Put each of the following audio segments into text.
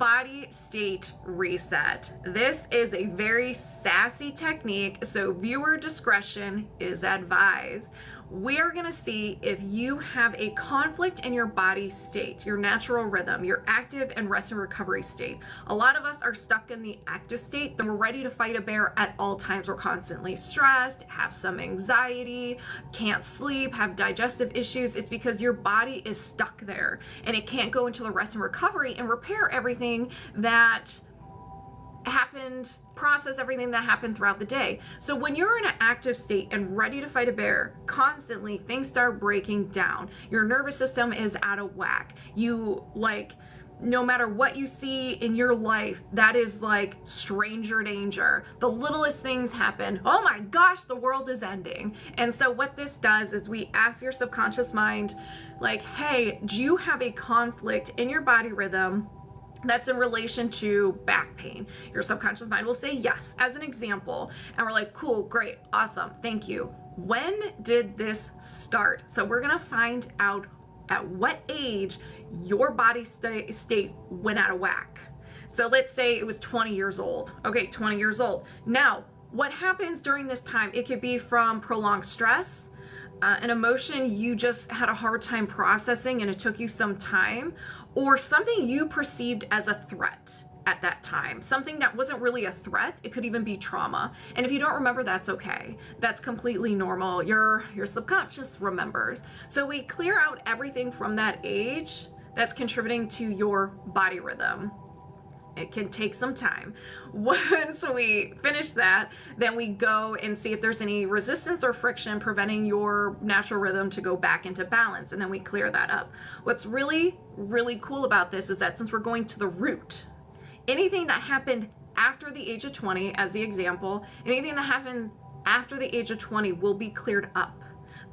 Body state reset. This is a very sassy technique, so viewer discretion is advised. We are going to see if you have a conflict in your body state, your natural rhythm, your active and rest and recovery state. A lot of us are stuck in the active state, then we're ready to fight a bear at all times. We're constantly stressed, have some anxiety, can't sleep, have digestive issues. It's because your body is stuck there and it can't go into the rest and recovery and repair everything that happened, process everything that happened throughout the day. So when you're in an active state and ready to fight a bear, constantly things start breaking down. Your nervous system is out of whack. You no matter what you see in your life, that is like stranger danger. The littlest things happen. Oh my gosh, the world is ending. And so what this does is we ask your subconscious mind, like, hey, do you have a conflict in your body rhythm that's in relation to back pain? Your subconscious mind will say yes, as an example. And we're like, cool, great, awesome, thank you. When did this start? So we're gonna find out at what age your body state went out of whack. So let's say it was 20 years old. Okay, 20 years old. Now, what happens during this time? It could be from prolonged stress, an emotion you just had a hard time processing and it took you some time, or something you perceived as a threat at that time, something that wasn't really a threat. It could even be trauma. And if you don't remember, that's okay. That's completely normal. Your subconscious remembers. So we clear out everything from that age that's contributing to your body rhythm. It can take some time. Once we finish that, then we go and see if there's any resistance or friction preventing your natural rhythm to go back into balance, and then we clear that up. What's really, really cool about this is that since we're going to the root, anything that happened after the age of 20, as the example, anything that happened after the age of 20 will be cleared up.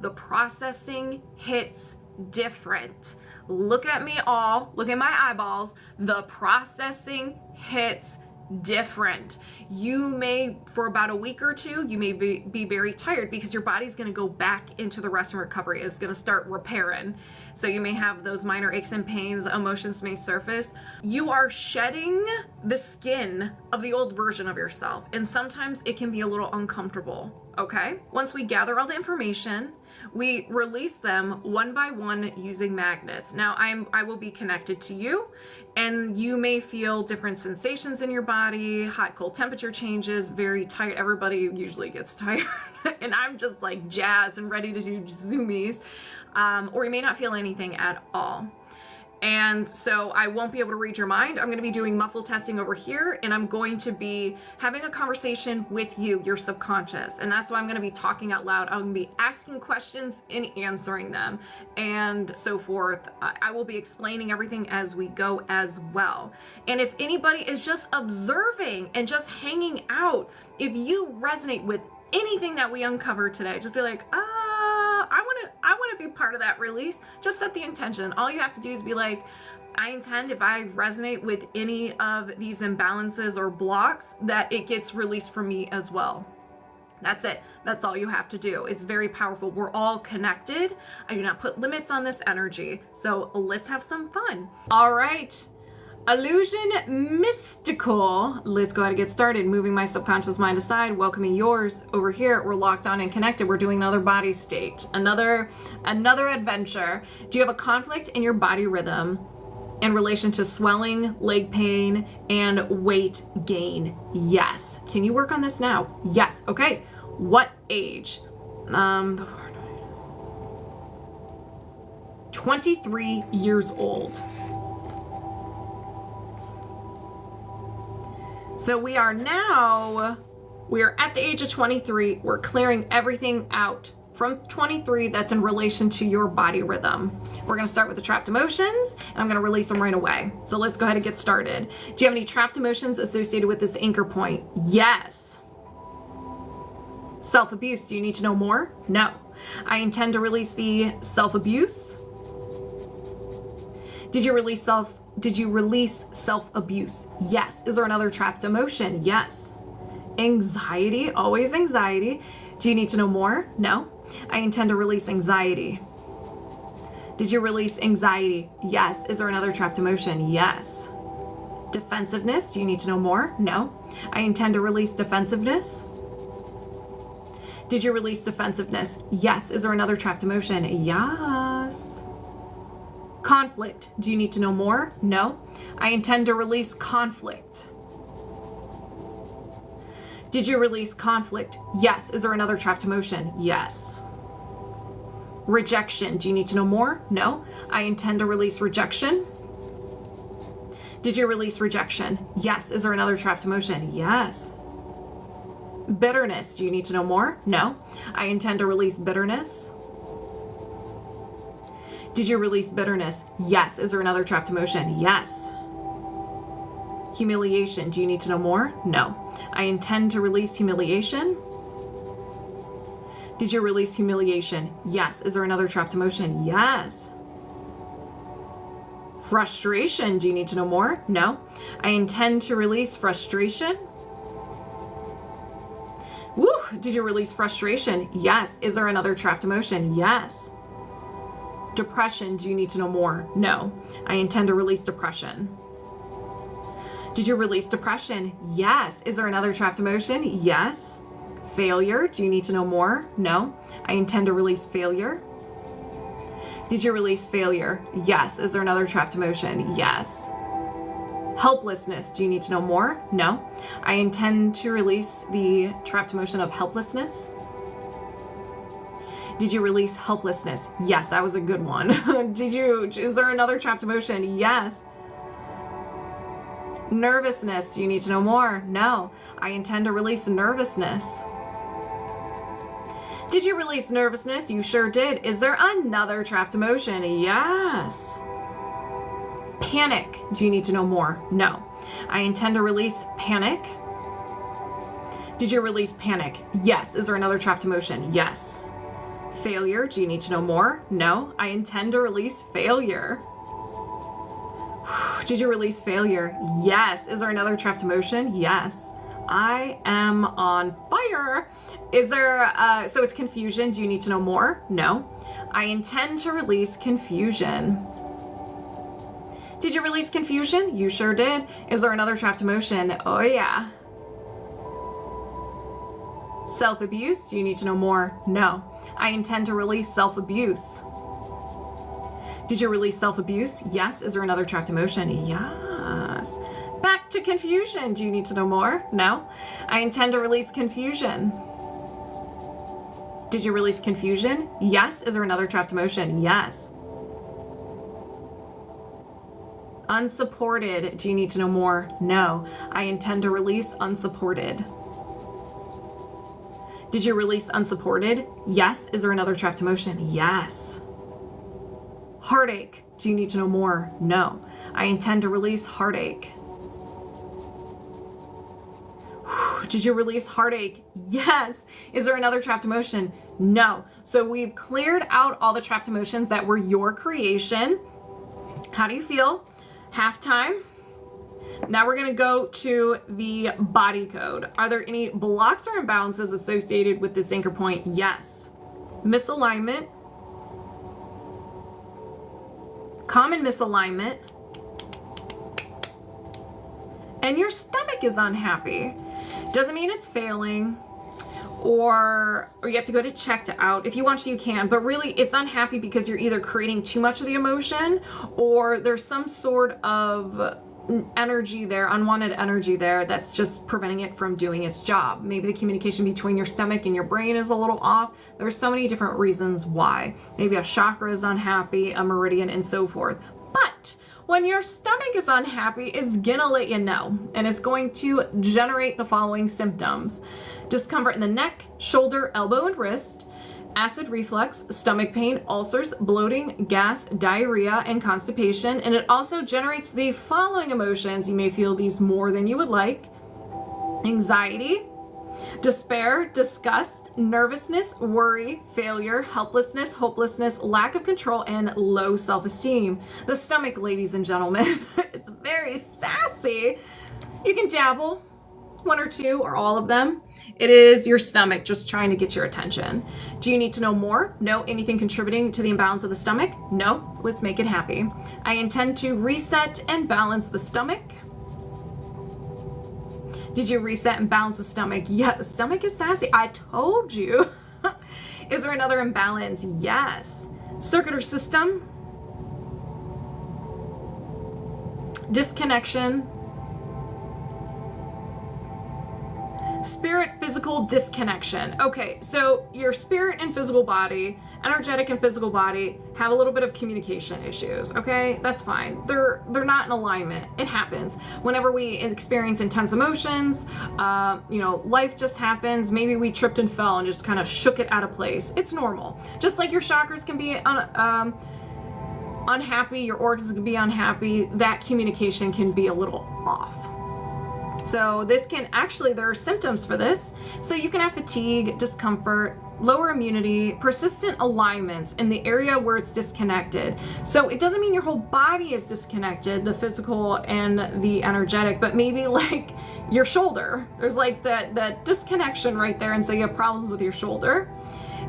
The processing hits different. Look at me all, look at my eyeballs. The processing hits different. You may, for about a week or two, you may be very tired because your body's going to go back into the rest and recovery. It's going to start repairing. So you may have those minor aches and pains, emotions may surface. You are shedding the skin of the old version of yourself. And sometimes it can be a little uncomfortable, okay? Once we gather all the information, we release them one by one using magnets. Now I will be connected to you, and you may feel different sensations in your body, hot, cold temperature changes, very tired. Everybody usually gets tired and I'm just like jazzed and ready to do zoomies. Or you may not feel anything at all. And so I won't be able to read your mind. I'm going to be doing muscle testing over here, and I'm going to be having a conversation with you, your subconscious. And that's why I'm going to be talking out loud. I'm going to be asking questions and answering them and so forth. I will be explaining everything as we go as well. And if anybody is just observing and just hanging out, if you resonate with anything that we uncovered today, just be like, I want to be part of that release. Just set the intention. All you have to do is be like, I intend, if I resonate with any of these imbalances or blocks, that it gets released from me as well. That's it. That's all you have to do. It's very powerful. We're all connected. I do not put limits on this energy. So let's have some fun. All right. Illusion mystical. Let's go ahead and get started. Moving my subconscious mind aside, welcoming yours over here. We're locked on and connected. We're doing another body state, another adventure. Do you have a conflict in your body rhythm in relation to swelling, leg pain, and weight gain? Yes. Can you work on this now? Yes. Okay. What age? 23 years old. So we are at the age of 23. We're clearing everything out from 23 that's in relation to your body rhythm. We're gonna start with the trapped emotions, and I'm gonna release them right away. So let's go ahead and get started. Do you have any trapped emotions associated with this anchor point? Yes. Self-abuse, do you need to know more? No. I intend to release the self-abuse. Did you release self-abuse? Yes. Is there another trapped emotion? Yes. Anxiety, always anxiety. Do you need to know more? No. I intend to release anxiety. Did you release anxiety? Yes. Is there another trapped emotion? Yes. Defensiveness, do you need to know more? No. I intend to release defensiveness. Did you release defensiveness? Yes. Is there another trapped emotion? Yes. Conflict, do you need to know more? No. I intend to release conflict. Did you release conflict? Yes. Is there another trapped emotion? Yes. Rejection, do you need to know more? No. I intend to release rejection. Did you release rejection? Yes. Is there another trapped emotion? Yes. Bitterness, do you need to know more? No. I intend to release bitterness. Did you release bitterness? Yes. Is there another trapped emotion? Yes. Humiliation, do you need to know more? No. I intend to release humiliation. Did you release humiliation? Yes. Is there another trapped emotion? Yes. Frustration, do you need to know more? No. I intend to release frustration. Woo! Did you release frustration? Yes. Is there another trapped emotion? Yes. Depression, do you need to know more? No. I intend to release depression. Did you release depression? Yes. Is there another trapped emotion? Yes. Failure, do you need to know more? No. I intend to release failure. Did you release failure? Yes. Is there another trapped emotion? Yes. Helplessness, do you need to know more? No. I intend to release the trapped emotion of helplessness. Did you release helplessness? Yes, that was a good one. Is there another trapped emotion? Yes. Nervousness, do you need to know more? No. I intend to release nervousness. Did you release nervousness? You sure did. Is there another trapped emotion? Yes. Panic, do you need to know more? No. I intend to release panic. Did you release panic? Yes. Is there another trapped emotion? Yes. Failure, do you need to know more? No. I intend to release failure. Did you release failure? Yes. Is there another trapped emotion? Yes. I am on fire. Is there, so it's confusion. Do you need to know more? No. I intend to release confusion. Did you release confusion? You sure did. Is there another trapped emotion? Oh yeah. Self-abuse. Do you need to know more? No. I intend to release self-abuse. Did you release self-abuse? Yes. Is there another trapped emotion? Yes. Back to confusion. Do you need to know more? No. I intend to release confusion. Did you release confusion? Yes. Is there another trapped emotion? Yes. Unsupported. Do you need to know more? No. I intend to release unsupported. Did you release unsupported? Yes. Is there another trapped emotion? Yes. Heartache. Do you need to know more? No. I intend to release heartache. Did you release heartache? Yes. Is there another trapped emotion? No. So we've cleared out all the trapped emotions that were your creation. How do you feel? Halftime. Now we're going to go to the body code. Are there any blocks or imbalances associated with this anchor point? Yes. Misalignment. Common misalignment. And your stomach is unhappy. Doesn't mean it's failing, or you have to go to check to out. If you want to, you can, but really it's unhappy because you're either creating too much of the emotion, or there's some sort of energy there, unwanted energy there, that's just preventing it from doing its job. Maybe the communication between your stomach and your brain is a little off. There's so many different reasons why. Maybe a chakra is unhappy, a meridian, and so forth. But when your stomach is unhappy, it's gonna let you know, and it's going to generate the following symptoms: discomfort in the neck, shoulder, elbow, and wrist, acid reflux, stomach pain, ulcers, bloating, gas, diarrhea, and constipation. And it also generates the following emotions. You may feel these more than you would like: anxiety, despair, disgust, nervousness, worry, failure, helplessness, hopelessness, lack of control, and low self-esteem. The stomach, ladies and gentlemen, it's very sassy. You can dabble, one or two or all of them. It is your stomach just trying to get your attention. Do you need to know more? No. Anything contributing to the imbalance of the stomach? No. Let's make it happy. I intend to reset and balance the stomach. Did you reset and balance the stomach? Yeah, the stomach is sassy. I told you. Is there another imbalance? Yes. Circuit or system? Disconnection. Spirit, physical disconnection. Okay, so your spirit and physical body, energetic and physical body, have a little bit of communication issues. Okay, that's fine. They're not in alignment. It happens whenever we experience intense emotions. Life just happens. Maybe we tripped and fell and just kind of shook it out of place. It's normal. Just like your chakras can be unhappy, your organs can be unhappy. That communication can be a little off. So this can actually, there are symptoms for this. So you can have fatigue, discomfort, lower immunity, persistent alignments in the area where it's disconnected. So it doesn't mean your whole body is disconnected, the physical and the energetic, but maybe like your shoulder. There's like that disconnection right there. And so you have problems with your shoulder.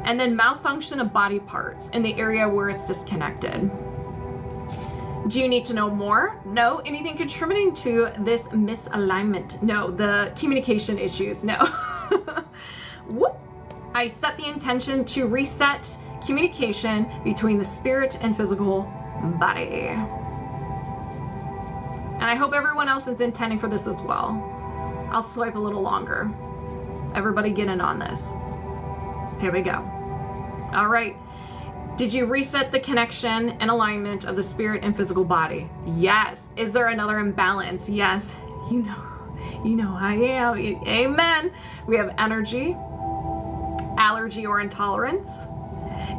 And then malfunction of body parts in the area where it's disconnected. Do you need to know more? No. Anything contributing to this misalignment? No. The communication issues? No. Whoop. I set the intention to reset communication between the spirit and physical body. And I hope everyone else is intending for this as well. I'll swipe a little longer. Everybody get in on this. Here we go. All right. Did you reset the connection and alignment of the spirit and physical body? Yes. Is there another imbalance? Yes. You know I am. Amen. We have energy, allergy or intolerance,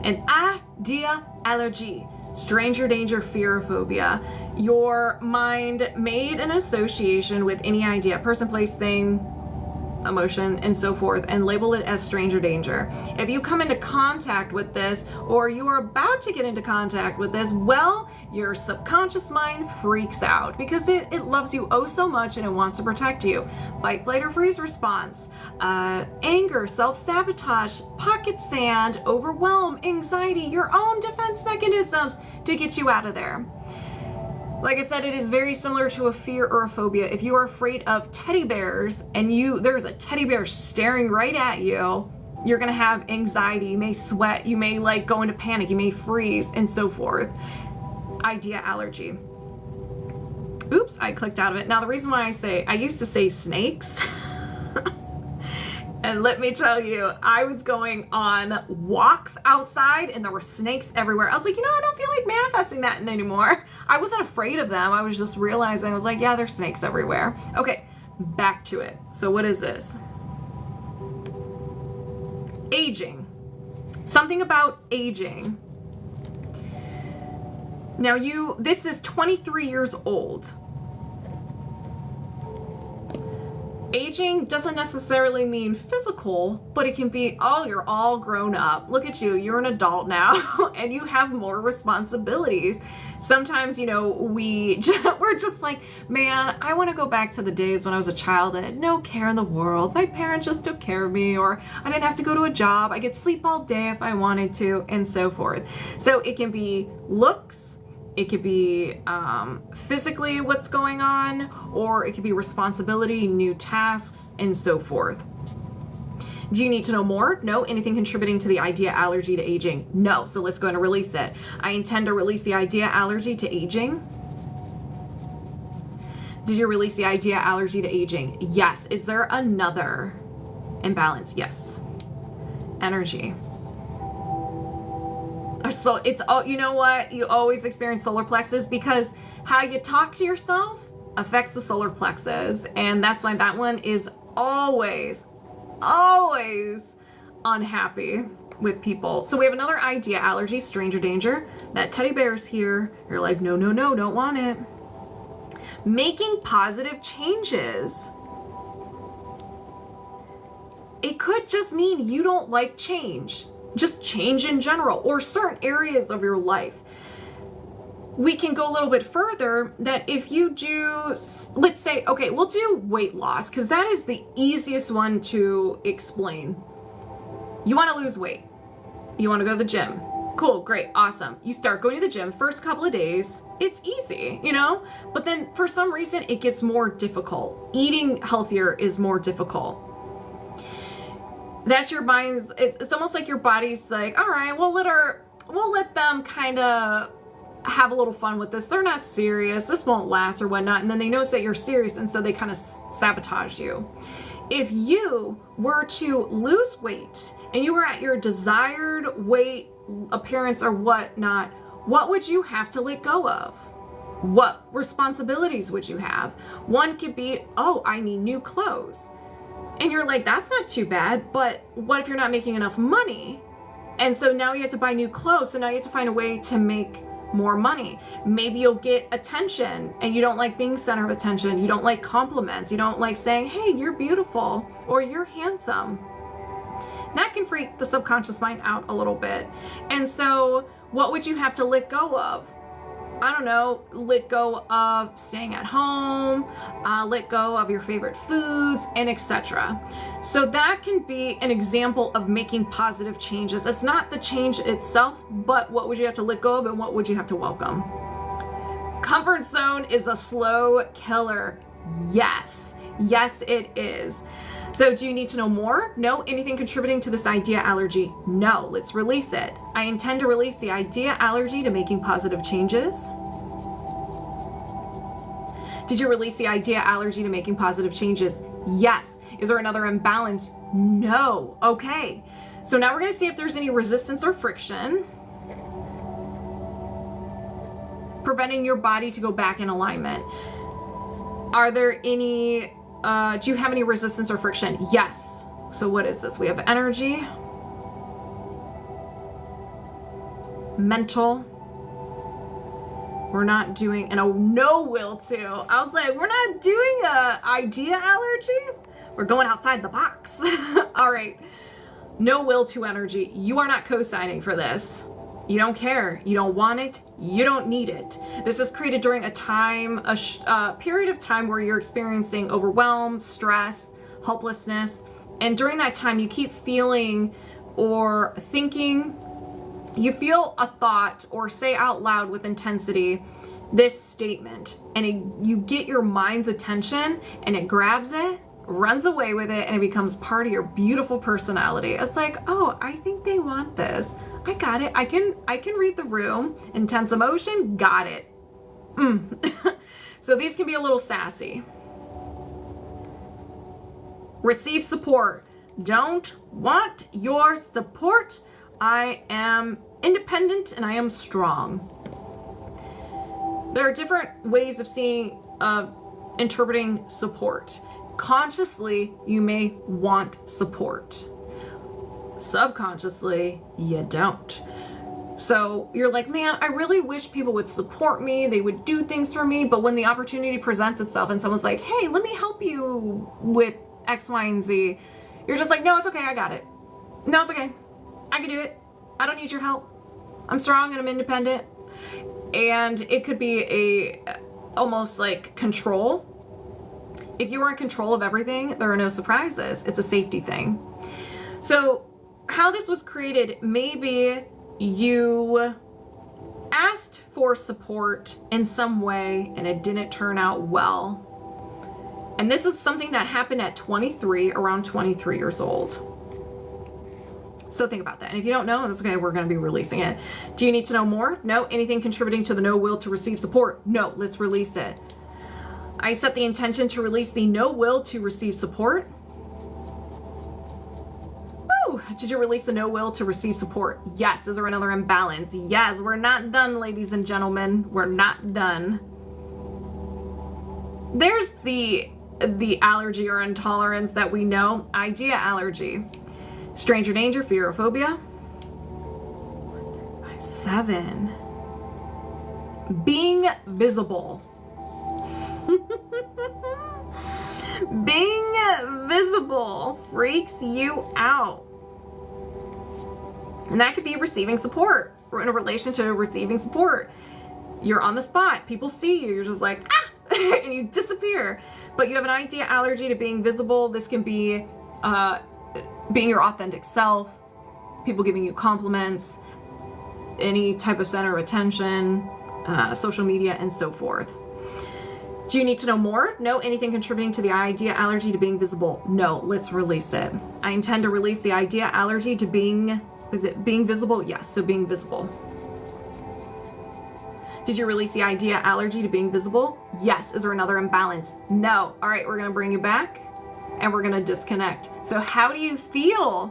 and idea allergy, stranger danger, fear, or phobia. Your mind made an association with any idea, person, place, thing, emotion, and so forth, and label it as stranger danger. If you come into contact with this, or you are about to get into contact with this, well, your subconscious mind freaks out because it loves you oh so much and it wants to protect you. Fight, flight, or freeze response, anger, self-sabotage, pocket sand, overwhelm, anxiety, your own defense mechanisms to get you out of there. Like I said, it is very similar to a fear or a phobia. If you are afraid of teddy bears and there's a teddy bear staring right at you, you're gonna have anxiety, you may sweat, you may like go into panic, you may freeze, and so forth. Idea allergy. Oops, I clicked out of it. Now the reason why I used to say snakes, and let me tell you, I was going on walks outside and there were snakes everywhere. I was like, I don't feel like manifesting that anymore. I wasn't afraid of them. I was just realizing, I was like, yeah, there's snakes everywhere. Okay, back to it. So what is this? Aging. Something about aging. Now this is 23 years old. Aging doesn't necessarily mean physical, but it can be, oh, you're all grown up. Look at you, you're an adult now, and you have more responsibilities. Sometimes, we're just like, man, I want to go back to the days when I was a child and had no care in the world. My parents just took care of me, or I didn't have to go to a job. I could sleep all day if I wanted to, and so forth. So it can be looks, it could be physically what's going on, or it could be responsibility, new tasks, and so forth. Do you need to know more? No. Anything contributing to the idea allergy to aging? No. So let's go ahead and release it. I intend to release the idea allergy to aging. Did you release the idea allergy to aging? Yes. Is there another imbalance? Yes. Energy. So it's all, you know what? You always experience solar plexus because how you talk to yourself affects the solar plexus. And that's why that one is always unhappy with people. So we have another idea allergy, stranger danger. That teddy bear's here. You're like, no, don't want it. Making positive changes. It could just mean you don't like change. Just change in general, or certain areas of your life. We can go a little bit further that if you do, let's say, okay, we'll do weight loss because that is the easiest one to explain. You want to lose weight. You want to go to the gym. Cool, great, awesome. You start going to the gym, first couple of days, it's easy, you know? But then for some reason, it gets more difficult. Eating healthier is more difficult. That's your mind's, it's almost like your body's like, all right, we'll let them kind of have a little fun with this. They're not serious. This won't last or whatnot. And then they notice that you're serious. And so they kind of sabotage you. If you were to lose weight and you were at your desired weight, appearance or whatnot, what would you have to let go of? What responsibilities would you have? One could be, oh, I need new clothes. And you're like, that's not too bad. But what if you're not making enough money? And so now you have to buy new clothes. So now you have to find a way to make more money. Maybe you'll get attention and you don't like being center of attention. You don't like compliments. You don't like saying, hey, you're beautiful or you're handsome. That can freak the subconscious mind out a little bit. And so what would you have to let go of? I don't know, let go of staying at home, let go of your favorite foods, and etc. So that can be an example of making positive changes. It's not the change itself, but what would you have to let go of and what would you have to welcome? Comfort zone is a slow killer. Yes, it is. So do you need to know more? No. Anything contributing to this idea allergy? No. Let's release it. I intend to release the idea allergy to making positive changes. Did you release the idea allergy to making positive changes? Yes. Is there another imbalance? No. Okay. So now we're going to see if there's any resistance or friction preventing your body to go back in alignment. Are there any do you have any resistance or friction? Yes. So what is this? We have energy, mental. We're not doing, and a no will to. I was like, we're not doing a idea allergy. We're going outside the box. All right. No will to energy. You are not co-signing for this. You don't care. You don't want it. You don't need it. This is created during a period of time where you're experiencing overwhelm, stress, hopelessness. And during that time, you keep feeling or thinking, you feel a thought or say out loud with intensity this statement, and you get your mind's attention and it grabs it, runs away with it, and it becomes part of your beautiful personality. It's like, oh, I think they want this. I got it. I can read the room. Intense emotion. Got it. So these can be a little sassy. Receive support. Don't want your support. I am independent and I am strong. There are different ways of interpreting support. Consciously, you may want support. Subconsciously, you don't. So you're like, man, I really wish people would support me. They would do things for me. But when the opportunity presents itself and someone's like, hey, let me help you with X, Y, and Z, you're just like, no, it's okay. I got it. No, it's okay. I can do it. I don't need your help. I'm strong and I'm independent. And it could be almost like control. If you are in control of everything, there are no surprises. It's a safety thing. So how this was created, maybe you asked for support in some way and it didn't turn out well. And this is something that happened at 23, around 23 years old. So think about that. And if you don't know, that's okay. We're going to be releasing it. Do you need to know more? No. Anything contributing to the no will to receive support? No. Let's release it. I set the intention to release the no will to receive support. Woo! Did you release the no will to receive support? Yes. Is there another imbalance? Yes. We're not done, ladies and gentlemen. We're not done. There's the allergy or intolerance that we know. Idea allergy. Stranger danger, fear or phobia. 7. Being visible. Being visible freaks you out. And that could be receiving support, or in a relation to receiving support. You're on the spot. People see you. You're just like, ah, and you disappear. But you have an idea allergy to being visible. This can be being your authentic self, people giving you compliments. any type of center of attention, social media, and so forth. Do you need to know more? No. Anything contributing to the idea allergy to being visible? No. Let's release it. I intend to release the idea allergy to being visible? Yes. So being visible. Did you release the idea allergy to being visible? Yes. Is there another imbalance? No. All right, we're going to bring you back and we're going to disconnect. So how do you feel?